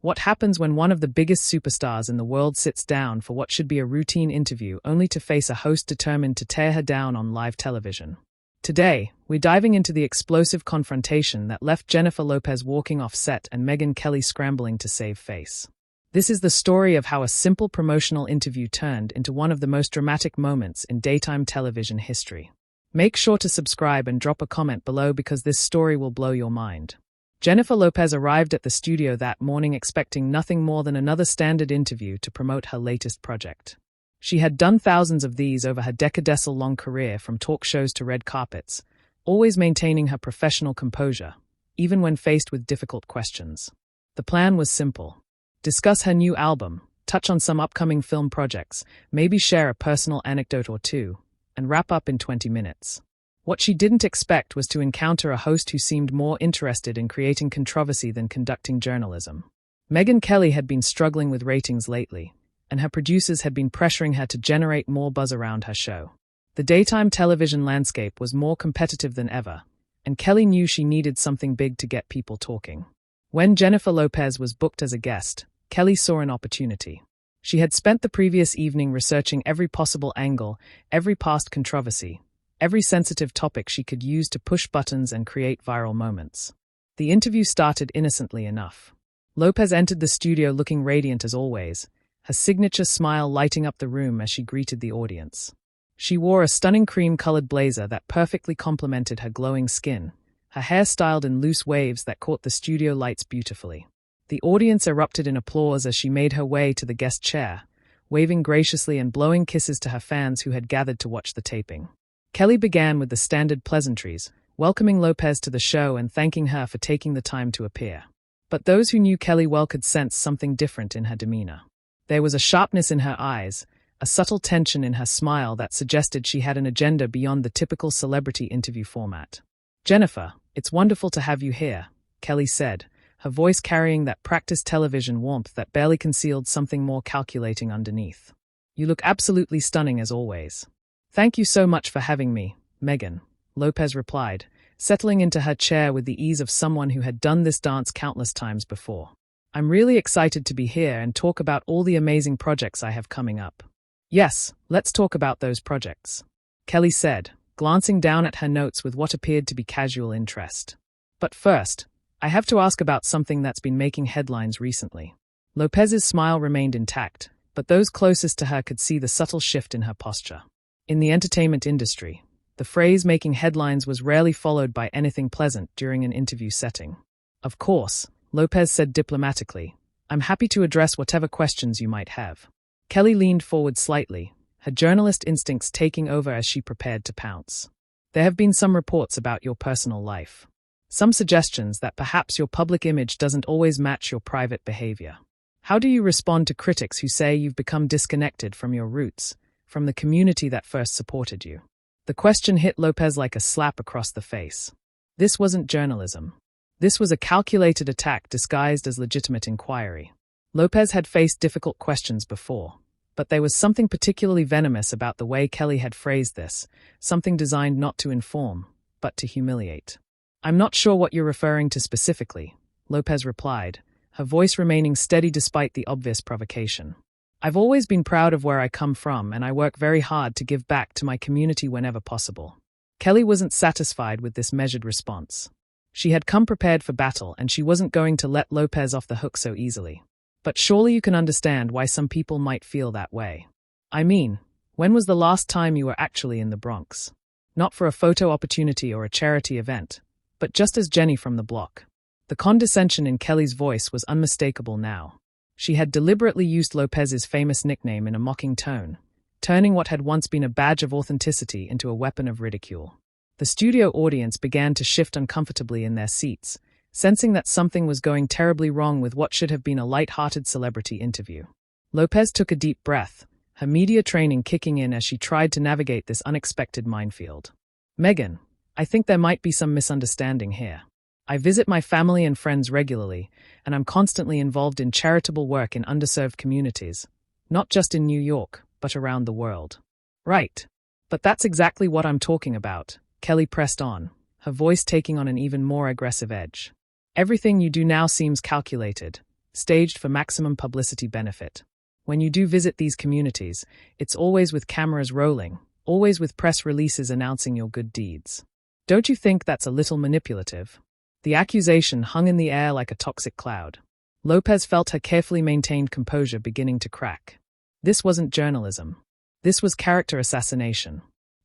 What happens when one of the biggest superstars in the world sits down for what should be a routine interview only to face a host determined to tear her down on live television? Today, we're diving into the explosive confrontation that left Jennifer Lopez walking off set and Megyn Kelly scrambling to save face. This is the story of how a simple promotional interview turned into one of the most dramatic moments in daytime television history. Make sure to subscribe and drop a comment below because this story will blow your mind. Jennifer Lopez arrived at the studio that morning expecting nothing more than another standard interview to promote her latest project. She had done thousands of these over her decade-long career, from talk shows to red carpets, always maintaining her professional composure, even when faced with difficult questions. The plan was simple. Discuss her new album, touch on some upcoming film projects, maybe share a personal anecdote or two, and wrap up in 20 minutes. What she didn't expect was to encounter a host who seemed more interested in creating controversy than conducting journalism. Megyn Kelly had been struggling with ratings lately, and her producers had been pressuring her to generate more buzz around her show. The daytime television landscape was more competitive than ever, and Kelly knew she needed something big to get people talking. When Jennifer Lopez was booked as a guest, Kelly saw an opportunity. She had spent the previous evening researching every possible angle, every past controversy, every sensitive topic she could use to push buttons and create viral moments. The interview started innocently enough. Lopez entered the studio looking radiant as always, her signature smile lighting up the room as she greeted the audience. She wore a stunning cream-colored blazer that perfectly complemented her glowing skin, her hair styled in loose waves that caught the studio lights beautifully. The audience erupted in applause as she made her way to the guest chair, waving graciously and blowing kisses to her fans who had gathered to watch the taping. Kelly began with the standard pleasantries, welcoming Lopez to the show and thanking her for taking the time to appear. But those who knew Kelly well could sense something different in her demeanor. There was a sharpness in her eyes, a subtle tension in her smile that suggested she had an agenda beyond the typical celebrity interview format. "Jennifer, it's wonderful to have you here," Kelly said, her voice carrying that practiced television warmth that barely concealed something more calculating underneath. "You look absolutely stunning as always." "Thank you so much for having me, Megyn," Lopez replied, settling into her chair with the ease of someone who had done this dance countless times before. "I'm really excited to be here and talk about all the amazing projects I have coming up." "Yes, let's talk about those projects," Kelly said, glancing down at her notes with what appeared to be casual interest. "But first, I have to ask about something that's been making headlines recently." Lopez's smile remained intact, but those closest to her could see the subtle shift in her posture. In the entertainment industry, the phrase making headlines was rarely followed by anything pleasant during an interview setting. "Of course," Lopez said diplomatically, "I'm happy to address whatever questions you might have." Kelly leaned forward slightly, her journalist instincts taking over as she prepared to pounce. "There have been some reports about your personal life. Some suggestions that perhaps your public image doesn't always match your private behavior. How do you respond to critics who say you've become disconnected from your roots, from the community that first supported you?" The question hit Lopez like a slap across the face. This wasn't journalism. This was a calculated attack disguised as legitimate inquiry. Lopez had faced difficult questions before, but there was something particularly venomous about the way Kelly had phrased this, something designed not to inform, but to humiliate. "I'm not sure what you're referring to specifically," Lopez replied, her voice remaining steady despite the obvious provocation. "I've always been proud of where I come from, and I work very hard to give back to my community whenever possible." Kelly wasn't satisfied with this measured response. She had come prepared for battle, and she wasn't going to let Lopez off the hook so easily. "But surely you can understand why some people might feel that way. I mean, when was the last time you were actually in the Bronx? Not for a photo opportunity or a charity event, but just as Jenny from the block." The condescension in Kelly's voice was unmistakable now. She had deliberately used Lopez's famous nickname in a mocking tone, turning what had once been a badge of authenticity into a weapon of ridicule. The studio audience began to shift uncomfortably in their seats, sensing that something was going terribly wrong with what should have been a light-hearted celebrity interview. Lopez took a deep breath, her media training kicking in as she tried to navigate this unexpected minefield. "Megyn, I think there might be some misunderstanding here. I visit my family and friends regularly, and I'm constantly involved in charitable work in underserved communities, not just in New York, but around the world." "Right. But that's exactly what I'm talking about," Kelly pressed on, her voice taking on an even more aggressive edge. "Everything you do now seems calculated, staged for maximum publicity benefit. When you do visit these communities, it's always with cameras rolling, always with press releases announcing your good deeds. Don't you think that's a little manipulative? The accusation hung in the air like a toxic cloud. Lopez felt her carefully maintained composure beginning to crack. This wasn't journalism. This was character assassination.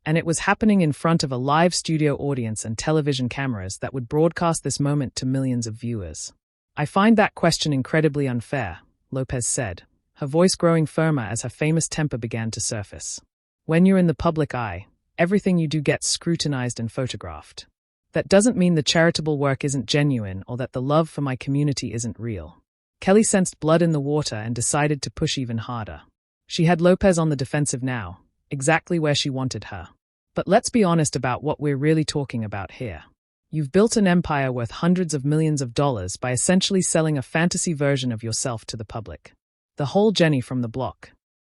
And it was happening in front of a live studio audience and television cameras that would broadcast this moment to millions of viewers. I find that question incredibly unfair, Lopez said, her voice growing firmer as her famous temper began to surface. When you're in the public eye, everything you do gets scrutinized and photographed. That doesn't mean the charitable work isn't genuine or that the love for my community isn't real. Kelly sensed blood in the water and decided to push even harder. She had Lopez on the defensive now, exactly where she wanted her. But let's be honest about what we're really talking about here. You've built an empire worth hundreds of millions of dollars by essentially selling a fantasy version of yourself to the public. The whole Jenny from the block.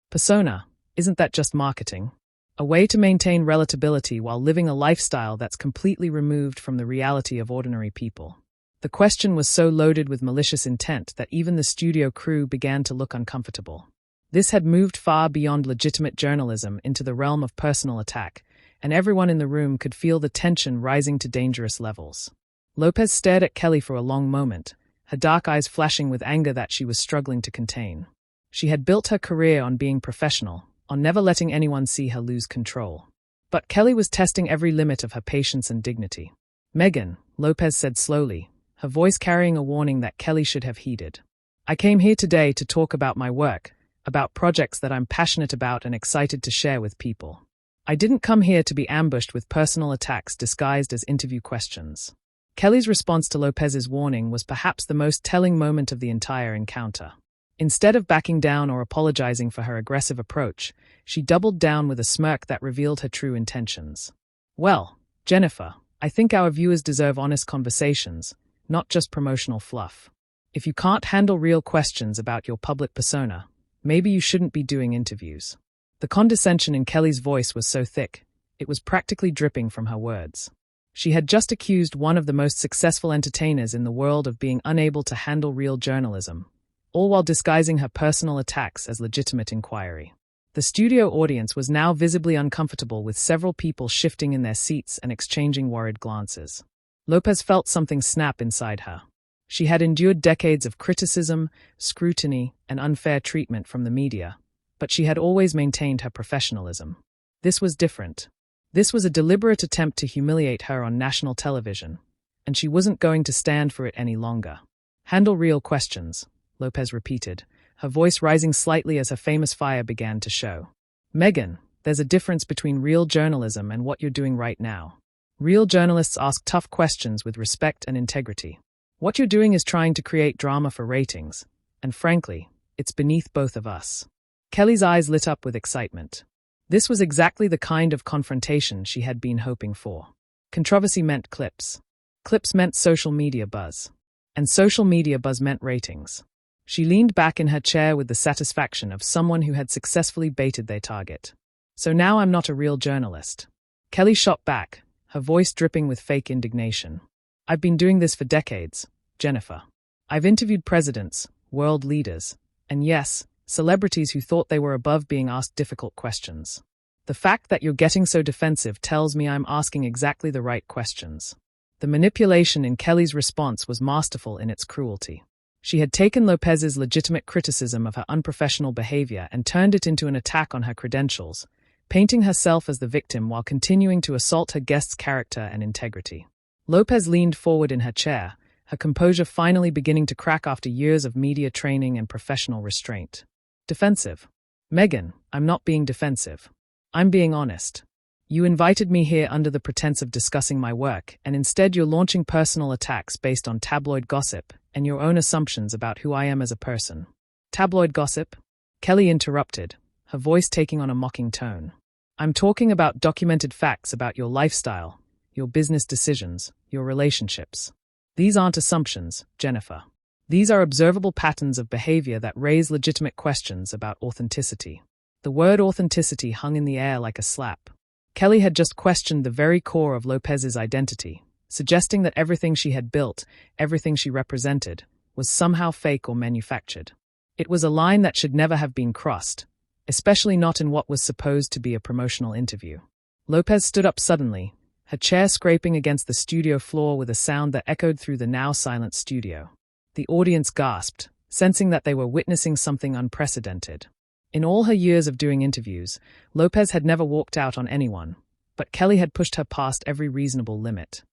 Persona, isn't that just marketing? A way to maintain relatability while living a lifestyle that's completely removed from the reality of ordinary people. The question was so loaded with malicious intent that even the studio crew began to look uncomfortable. This had moved far beyond legitimate journalism into the realm of personal attack, and everyone in the room could feel the tension rising to dangerous levels. Lopez stared at Kelly for a long moment, her dark eyes flashing with anger that she was struggling to contain. She had built her career on being professional, on never letting anyone see her lose control. But Kelly was testing every limit of her patience and dignity. "Megyn," Lopez said slowly, her voice carrying a warning that Kelly should have heeded. "I came here today to talk about my work, about projects that I'm passionate about and excited to share with people. I didn't come here to be ambushed with personal attacks disguised as interview questions." Kelly's response to Lopez's warning was perhaps the most telling moment of the entire encounter. Instead of backing down or apologizing for her aggressive approach, she doubled down with a smirk that revealed her true intentions. "Well, Jennifer, I think our viewers deserve honest conversations, not just promotional fluff. If you can't handle real questions about your public persona, maybe you shouldn't be doing interviews." The condescension in Kelly's voice was so thick, it was practically dripping from her words. She had just accused one of the most successful entertainers in the world of being unable to handle real journalism, all while disguising her personal attacks as legitimate inquiry. The studio audience was now visibly uncomfortable, with several people shifting in their seats and exchanging worried glances. Lopez felt something snap inside her. She had endured decades of criticism, scrutiny, and unfair treatment from the media, but she had always maintained her professionalism. This was different. This was a deliberate attempt to humiliate her on national television, and she wasn't going to stand for it any longer. "Handle real questions," Lopez repeated, her voice rising slightly as her famous fire began to show. "Megyn, there's a difference between real journalism and what you're doing right now. Real journalists ask tough questions with respect and integrity. What you're doing is trying to create drama for ratings, and frankly, it's beneath both of us." Kelly's eyes lit up with excitement. This was exactly the kind of confrontation she had been hoping for. Controversy meant clips. Clips meant social media buzz. And social media buzz meant ratings. She leaned back in her chair with the satisfaction of someone who had successfully baited their target. "So now I'm not a real journalist." Kelly shot back, her voice dripping with fake indignation. "I've been doing this for decades, Jennifer. I've interviewed presidents, world leaders, and yes, celebrities who thought they were above being asked difficult questions. The fact that you're getting so defensive tells me I'm asking exactly the right questions." The manipulation in Kelly's response was masterful in its cruelty. She had taken Lopez's legitimate criticism of her unprofessional behavior and turned it into an attack on her credentials, painting herself as the victim while continuing to assault her guest's character and integrity. Lopez leaned forward in her chair, her composure finally beginning to crack after years of media training and professional restraint. "Defensive? Megyn, I'm not being defensive. I'm being honest. You invited me here under the pretense of discussing my work, and instead you're launching personal attacks based on tabloid gossip and your own assumptions about who I am as a person." "Tabloid gossip?" Kelly interrupted, her voice taking on a mocking tone. "I'm talking about documented facts about your lifestyle, your business decisions, your relationships. These aren't assumptions, Jennifer. These are observable patterns of behavior that raise legitimate questions about authenticity." The word authenticity hung in the air like a slap. Kelly had just questioned the very core of Lopez's identity, suggesting that everything she had built, everything she represented, was somehow fake or manufactured. It was a line that should never have been crossed, especially not in what was supposed to be a promotional interview. Lopez stood up suddenly, her chair scraping against the studio floor with a sound that echoed through the now silent studio. The audience gasped, sensing that they were witnessing something unprecedented. In all her years of doing interviews, Lopez had never walked out on anyone, but Kelly had pushed her past every reasonable limit.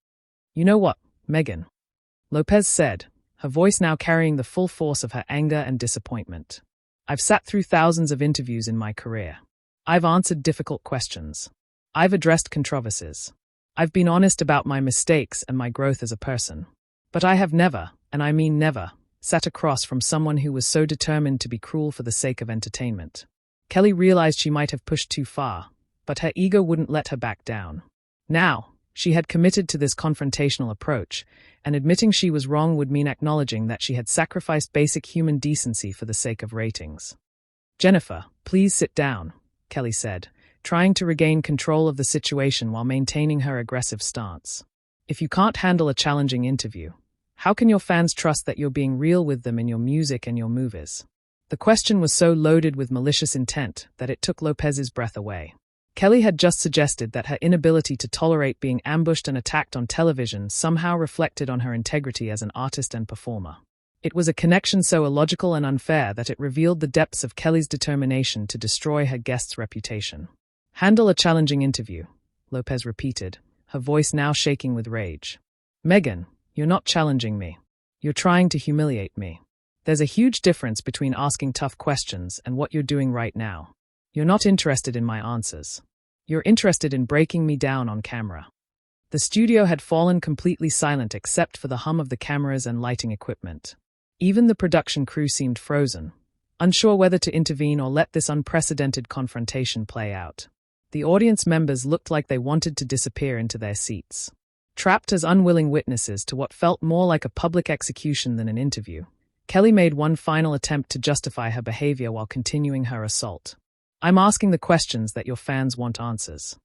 "You know what, Megyn?" Lopez said, her voice now carrying the full force of her anger and disappointment. "I've sat through thousands of interviews in my career. I've answered difficult questions. I've addressed controversies. I've been honest about my mistakes and my growth as a person. But I have never, and I mean never, sat across from someone who was so determined to be cruel for the sake of entertainment." Kelly realized she might have pushed too far, but her ego wouldn't let her back down. Now, she had committed to this confrontational approach, and admitting she was wrong would mean acknowledging that she had sacrificed basic human decency for the sake of ratings. "Jennifer, please sit down," Kelly said, trying to regain control of the situation while maintaining her aggressive stance. "If you can't handle a challenging interview, how can your fans trust that you're being real with them in your music and your movies?" The question was so loaded with malicious intent that it took Lopez's breath away. Kelly had just suggested that her inability to tolerate being ambushed and attacked on television somehow reflected on her integrity as an artist and performer. It was a connection so illogical and unfair that it revealed the depths of Kelly's determination to destroy her guest's reputation. "Handle a challenging interview," Lopez repeated, her voice now shaking with rage. "Megyn, you're not challenging me. You're trying to humiliate me. There's a huge difference between asking tough questions and what you're doing right now. You're not interested in my answers. You're interested in breaking me down on camera." The studio had fallen completely silent except for the hum of the cameras and lighting equipment. Even the production crew seemed frozen, unsure whether to intervene or let this unprecedented confrontation play out. The audience members looked like they wanted to disappear into their seats. Trapped as unwilling witnesses to what felt more like a public execution than an interview, Kelly made one final attempt to justify her behavior while continuing her assault. "I'm asking the questions that your fans want answers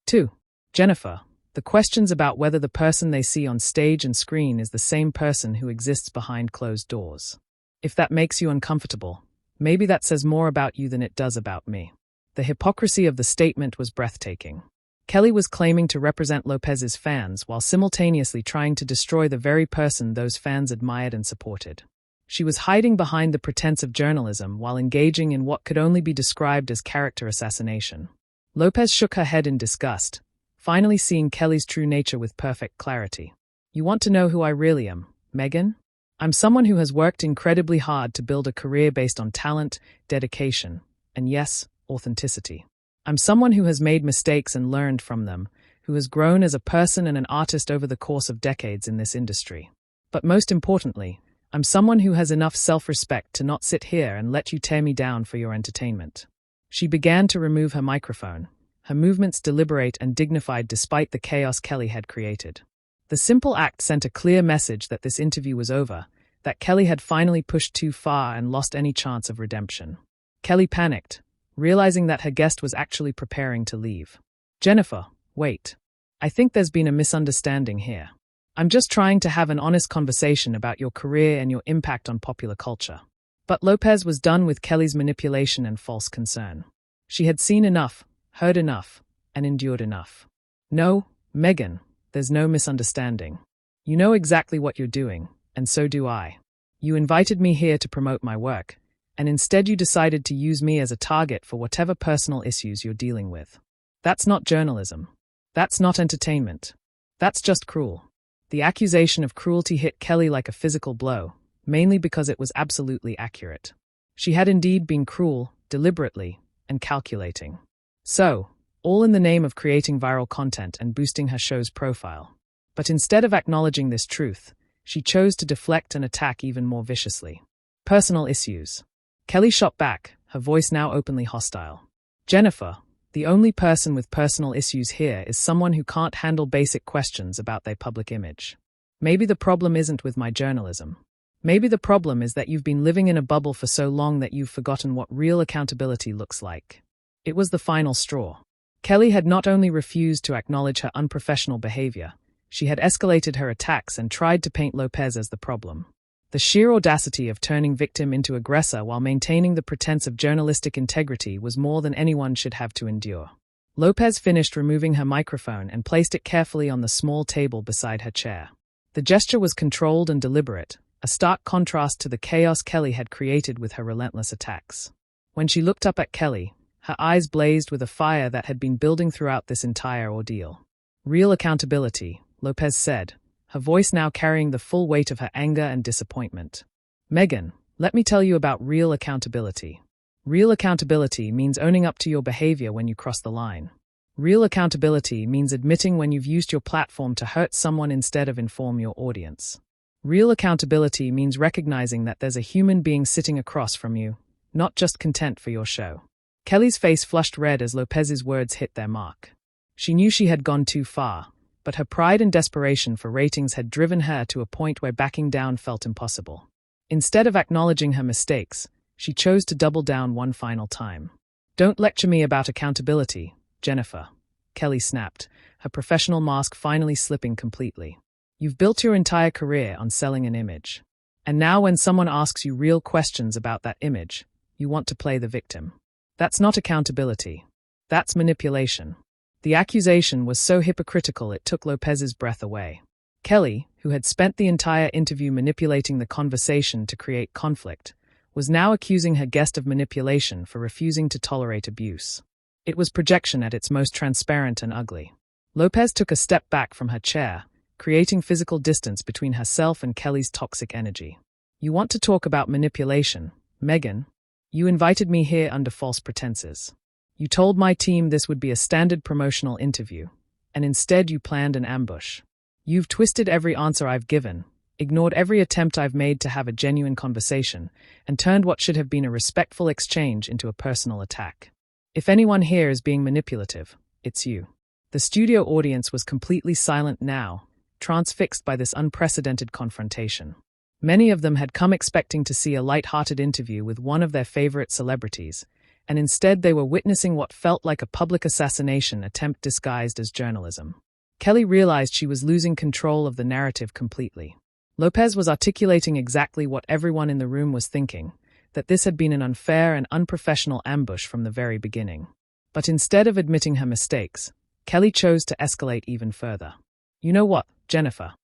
to. Jennifer, the questions about whether the person they see on stage and screen is the same person who exists behind closed doors. If that makes you uncomfortable, maybe that says more about you than it does about me." The hypocrisy of the statement was breathtaking. Kelly was claiming to represent Lopez's fans while simultaneously trying to destroy the very person those fans admired and supported. She was hiding behind the pretense of journalism while engaging in what could only be described as character assassination. Lopez shook her head in disgust, finally seeing Kelly's true nature with perfect clarity. "You want to know who I really am, Megyn? I'm someone who has worked incredibly hard to build a career based on talent, dedication, and yes, authenticity. I'm someone who has made mistakes and learned from them, who has grown as a person and an artist over the course of decades in this industry. But most importantly, I'm someone who has enough self-respect to not sit here and let you tear me down for your entertainment." She began to remove her microphone, her movements deliberate and dignified despite the chaos Kelly had created. The simple act sent a clear message that this interview was over, that Kelly had finally pushed too far and lost any chance of redemption. Kelly panicked, realizing that her guest was actually preparing to leave. "Jennifer, wait. I think there's been a misunderstanding here. I'm just trying to have an honest conversation about your career and your impact on popular culture." But Lopez was done with Kelly's manipulation and false concern. She had seen enough, heard enough, and endured enough. "No, Megyn, there's no misunderstanding. You know exactly what you're doing, and so do I. You invited me here to promote my work, and instead you decided to use me as a target for whatever personal issues you're dealing with. That's not journalism. That's not entertainment. That's just cruel." The accusation of cruelty hit Kelly like a physical blow, mainly because it was absolutely accurate. She had indeed been cruel, deliberately, and calculating. So, all in the name of creating viral content and boosting her show's profile. But instead of acknowledging this truth, she chose to deflect and attack even more viciously. "Personal issues." Kelly shot back, her voice now openly hostile. "Jennifer, the only person with personal issues here is someone who can't handle basic questions about their public image. Maybe the problem isn't with my journalism. Maybe the problem is that you've been living in a bubble for so long that you've forgotten what real accountability looks like." It was the final straw. Kelly had not only refused to acknowledge her unprofessional behavior, she had escalated her attacks and tried to paint Lopez as the problem. The sheer audacity of turning victim into aggressor while maintaining the pretense of journalistic integrity was more than anyone should have to endure. Lopez finished removing her microphone and placed it carefully on the small table beside her chair. The gesture was controlled and deliberate, a stark contrast to the chaos Kelly had created with her relentless attacks. When she looked up at Kelly, her eyes blazed with a fire that had been building throughout this entire ordeal. "Real accountability," Lopez said, her voice now carrying the full weight of her anger and disappointment. "Megyn, let me tell you about real accountability. Real accountability means owning up to your behavior when you cross the line. Real accountability means admitting when you've used your platform to hurt someone instead of inform your audience. Real accountability means recognizing that there's a human being sitting across from you, not just content for your show." Kelly's face flushed red as Lopez's words hit their mark. She knew she had gone too far, but her pride and desperation for ratings had driven her to a point where backing down felt impossible. Instead of acknowledging her mistakes, she chose to double down one final time. "Don't lecture me about accountability, Jennifer," Kelly snapped, her professional mask finally slipping completely. "You've built your entire career on selling an image. And now when someone asks you real questions about that image, you want to play the victim. That's not accountability. That's manipulation." The accusation was so hypocritical it took Lopez's breath away. Kelly, who had spent the entire interview manipulating the conversation to create conflict, was now accusing her guest of manipulation for refusing to tolerate abuse. It was projection at its most transparent and ugly. Lopez took a step back from her chair, creating physical distance between herself and Kelly's toxic energy. "You want to talk about manipulation, Megyn? You invited me here under false pretenses. You told my team this would be a standard promotional interview, and instead you planned an ambush. You've twisted every answer I've given, ignored every attempt I've made to have a genuine conversation, and turned what should have been a respectful exchange into a personal attack. If anyone here is being manipulative, it's you." The studio audience was completely silent now, transfixed by this unprecedented confrontation. Many of them had come expecting to see a light-hearted interview with one of their favorite celebrities, and instead they were witnessing what felt like a public assassination attempt disguised as journalism. Kelly realized she was losing control of the narrative completely. Lopez was articulating exactly what everyone in the room was thinking, that this had been an unfair and unprofessional ambush from the very beginning. But instead of admitting her mistakes, Kelly chose to escalate even further. "You know what, Jennifer?"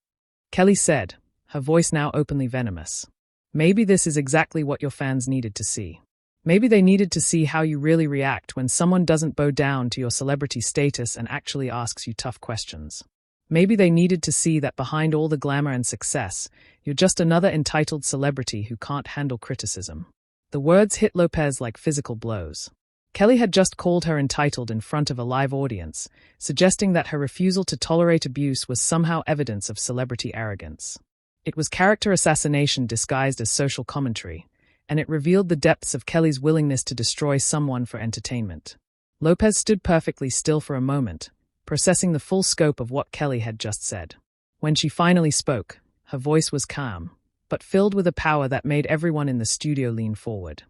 Kelly said, her voice now openly venomous. "Maybe this is exactly what your fans needed to see. Maybe they needed to see how you really react when someone doesn't bow down to your celebrity status and actually asks you tough questions. Maybe they needed to see that behind all the glamour and success, you're just another entitled celebrity who can't handle criticism." The words hit Lopez like physical blows. Kelly had just called her entitled in front of a live audience, suggesting that her refusal to tolerate abuse was somehow evidence of celebrity arrogance. It was character assassination disguised as social commentary, and it revealed the depths of Kelly's willingness to destroy someone for entertainment. Lopez stood perfectly still for a moment, processing the full scope of what Kelly had just said. When she finally spoke, her voice was calm, but filled with a power that made everyone in the studio lean forward.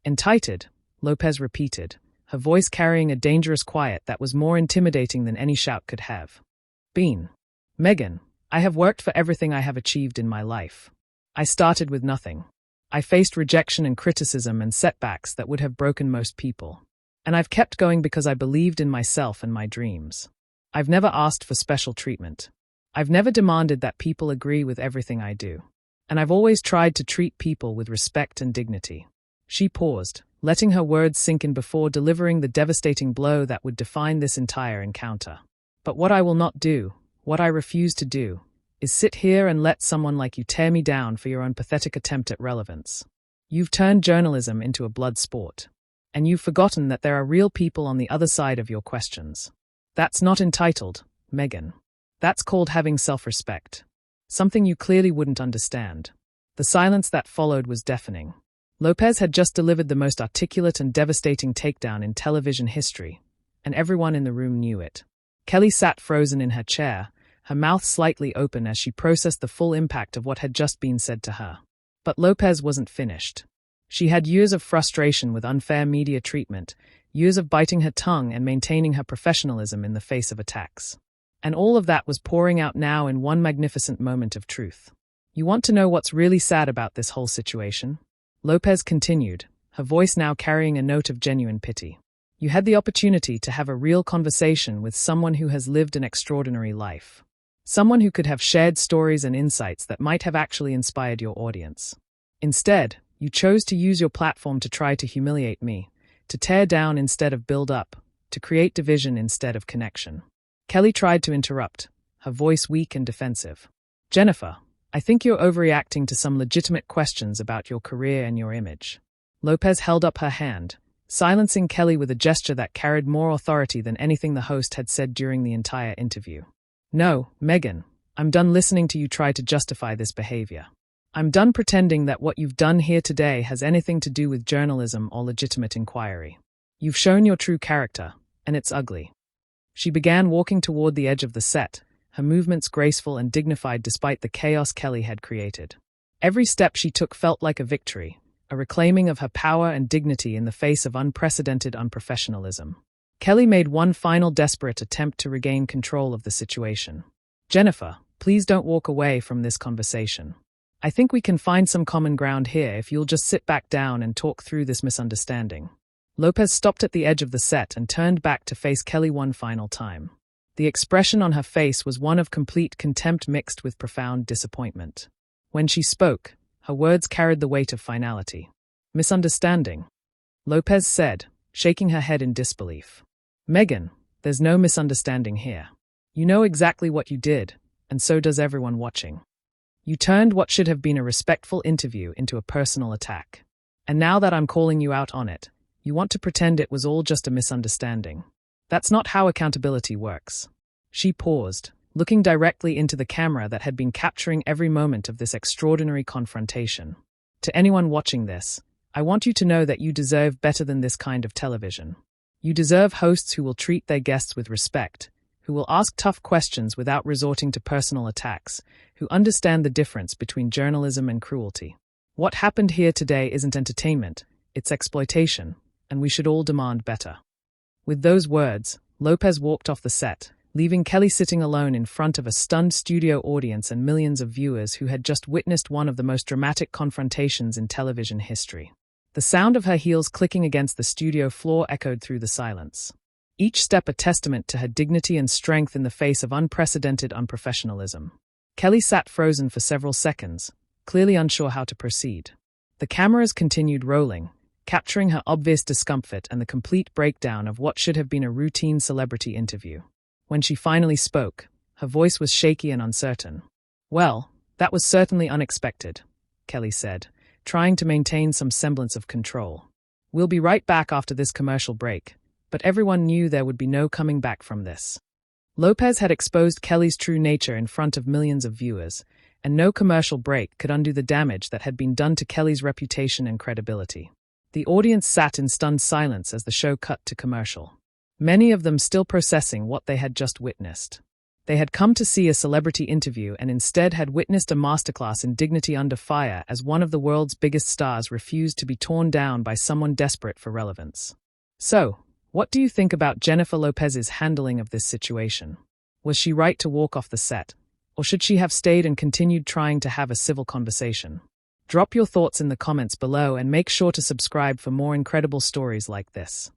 "Entitled," Lopez repeated, her voice carrying a dangerous quiet that was more intimidating than any shout could have been. "Megyn, I have worked for everything I have achieved in my life. I started with nothing. I faced rejection and criticism and setbacks that would have broken most people. And I've kept going because I believed in myself and my dreams. I've never asked for special treatment. I've never demanded that people agree with everything I do. And I've always tried to treat people with respect and dignity." She paused, letting her words sink in before delivering the devastating blow that would define this entire encounter. "But what I will not do, what I refuse to do, is sit here and let someone like you tear me down for your own pathetic attempt at relevance. You've turned journalism into a blood sport. And you've forgotten that there are real people on the other side of your questions. That's not entitled, Megyn. That's called having self-respect. Something you clearly wouldn't understand." The silence that followed was deafening. Lopez had just delivered the most articulate and devastating takedown in television history, and everyone in the room knew it. Kelly sat frozen in her chair, her mouth slightly open as she processed the full impact of what had just been said to her. But Lopez wasn't finished. She had years of frustration with unfair media treatment, years of biting her tongue and maintaining her professionalism in the face of attacks. And all of that was pouring out now in one magnificent moment of truth. You want to know what's really sad about this whole situation? Lopez continued, her voice now carrying a note of genuine pity. You had the opportunity to have a real conversation with someone who has lived an extraordinary life. Someone who could have shared stories and insights that might have actually inspired your audience. Instead, you chose to use your platform to try to humiliate me, to tear down instead of build up, to create division instead of connection. Kelly tried to interrupt, her voice weak and defensive. Jennifer, I think you're overreacting to some legitimate questions about your career and your image. Lopez held up her hand, silencing Kelly with a gesture that carried more authority than anything the host had said during the entire interview. No, Megyn, I'm done listening to you try to justify this behavior. I'm done pretending that what you've done here today has anything to do with journalism or legitimate inquiry. You've shown your true character, and it's ugly. She began walking toward the edge of the set, her movements graceful and dignified despite the chaos Kelly had created. Every step she took felt like a victory, a reclaiming of her power and dignity in the face of unprecedented unprofessionalism. Kelly made one final desperate attempt to regain control of the situation. Jennifer, please don't walk away from this conversation. I think we can find some common ground here if you'll just sit back down and talk through this misunderstanding. Lopez stopped at the edge of the set and turned back to face Kelly one final time. The expression on her face was one of complete contempt mixed with profound disappointment. When she spoke, her words carried the weight of finality. Misunderstanding, Lopez said, shaking her head in disbelief. Megyn, there's no misunderstanding here. You know exactly what you did, and so does everyone watching. You turned what should have been a respectful interview into a personal attack. And now that I'm calling you out on it, you want to pretend it was all just a misunderstanding. That's not how accountability works. She paused, looking directly into the camera that had been capturing every moment of this extraordinary confrontation. To anyone watching this, I want you to know that you deserve better than this kind of television. You deserve hosts who will treat their guests with respect, who will ask tough questions without resorting to personal attacks, who understand the difference between journalism and cruelty. What happened here today isn't entertainment, it's exploitation, and we should all demand better. With those words, Lopez walked off the set, leaving Kelly sitting alone in front of a stunned studio audience and millions of viewers who had just witnessed one of the most dramatic confrontations in television history. The sound of her heels clicking against the studio floor echoed through the silence. Each step a testament to her dignity and strength in the face of unprecedented unprofessionalism. Kelly sat frozen for several seconds, clearly unsure how to proceed. The cameras continued rolling, capturing her obvious discomfort and the complete breakdown of what should have been a routine celebrity interview. When she finally spoke, her voice was shaky and uncertain. Well, that was certainly unexpected, Kelly said, trying to maintain some semblance of control. We'll be right back after this commercial break, but everyone knew there would be no coming back from this. Lopez had exposed Kelly's true nature in front of millions of viewers, and no commercial break could undo the damage that had been done to Kelly's reputation and credibility. The audience sat in stunned silence as the show cut to commercial. Many of them still processing what they had just witnessed. They had come to see a celebrity interview and instead had witnessed a masterclass in dignity under fire as one of the world's biggest stars refused to be torn down by someone desperate for relevance. So, what do you think about Jennifer Lopez's handling of this situation? Was she right to walk off the set, or should she have stayed and continued trying to have a civil conversation? Drop your thoughts in the comments below and make sure to subscribe for more incredible stories like this.